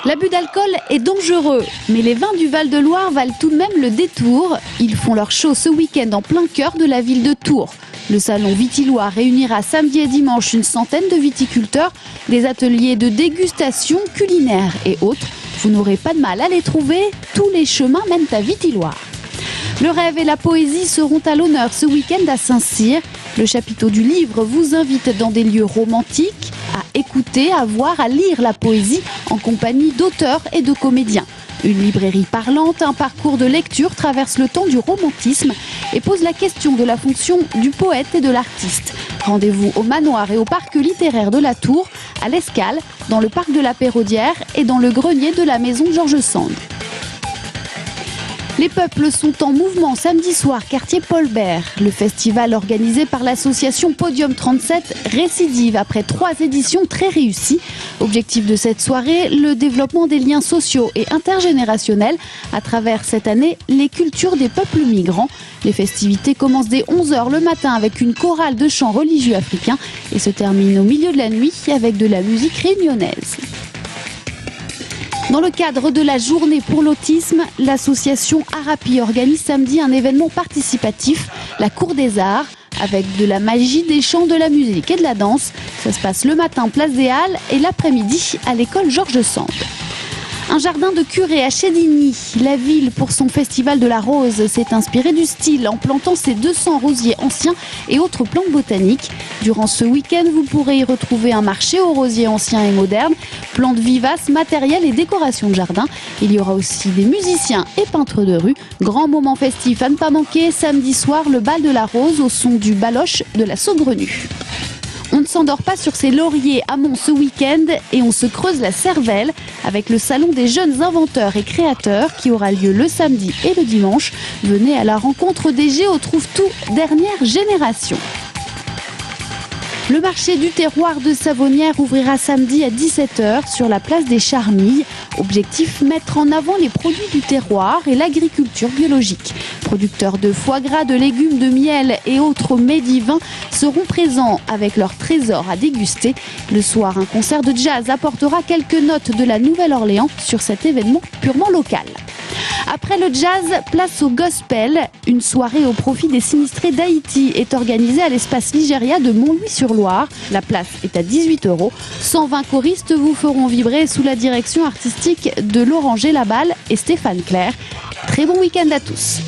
L'abus d'alcool est dangereux, mais les vins du Val-de-Loire valent tout de même le détour. Ils font leur show ce week-end en plein cœur de la ville de Tours. Le salon Vitiloire réunira samedi et dimanche une centaine de viticulteurs, des ateliers de dégustation culinaire et autres. Vous n'aurez pas de mal à les trouver, tous les chemins mènent à Vitiloire. Le rêve et la poésie seront à l'honneur ce week-end à Saint-Cyr. Le chapiteau du livre vous invite dans des lieux romantiques à écouter, à voir, à lire la poésie en compagnie d'auteurs et de comédiens. Une librairie parlante, un parcours de lecture traverse le temps du romantisme et pose la question de la fonction du poète et de l'artiste. Rendez-vous au manoir et au parc littéraire de la Tour, à l'Escale, dans le parc de la Péraudière et dans le grenier de la maison Georges Sand. Les peuples sont en mouvement samedi soir, quartier Paul Bert. Le festival organisé par l'association Podium 37 récidive après 3 éditions très réussies. Objectif de cette soirée, le développement des liens sociaux et intergénérationnels à travers cette année les cultures des peuples migrants. Les festivités commencent dès 11h le matin avec une chorale de chants religieux africains et se terminent au milieu de la nuit avec de la musique réunionnaise. Dans le cadre de la journée pour l'autisme, l'association Arapi organise samedi un événement participatif, la Cour des Arts, avec de la magie, des chants, de la musique et de la danse. Ça se passe le matin place des Halles et l'après-midi à l'école Georges Sand. Un jardin de curé à Chédigny. La ville, pour son festival de la rose, s'est inspirée du style en plantant ses 200 rosiers anciens et autres plantes botaniques. Durant ce week-end, vous pourrez y retrouver un marché aux rosiers anciens et modernes, plantes vivaces, matériel et décorations de jardin. Il y aura aussi des musiciens et peintres de rue. Grand moment festif à ne pas manquer, samedi soir, le bal de la rose au son du baloche de la Saugrenue. On ne s'endort pas sur ses lauriers à Mons ce week-end et on se creuse la cervelle avec le salon des jeunes inventeurs et créateurs qui aura lieu le samedi et le dimanche. Venez à la rencontre des Géo Trouve-Tout dernière génération. Le marché du terroir de Savonnières ouvrira samedi à 17h sur la place des Charmilles. Objectif, mettre en avant les produits du terroir et l'agriculture biologique. Producteurs de foie gras, de légumes, de miel et autres mets divins seront présents avec leurs trésors à déguster. Le soir, un concert de jazz apportera quelques notes de la Nouvelle-Orléans sur cet événement purement local. Après le jazz, place au gospel. Une soirée au profit des sinistrés d'Haïti est organisée à l'espace Ligéria de Montlouis-sur-Loire. La place est à 18 €. 120 choristes vous feront vibrer sous la direction artistique de Laurent Gélaballe et Stéphane Clair. Très bon week-end à tous.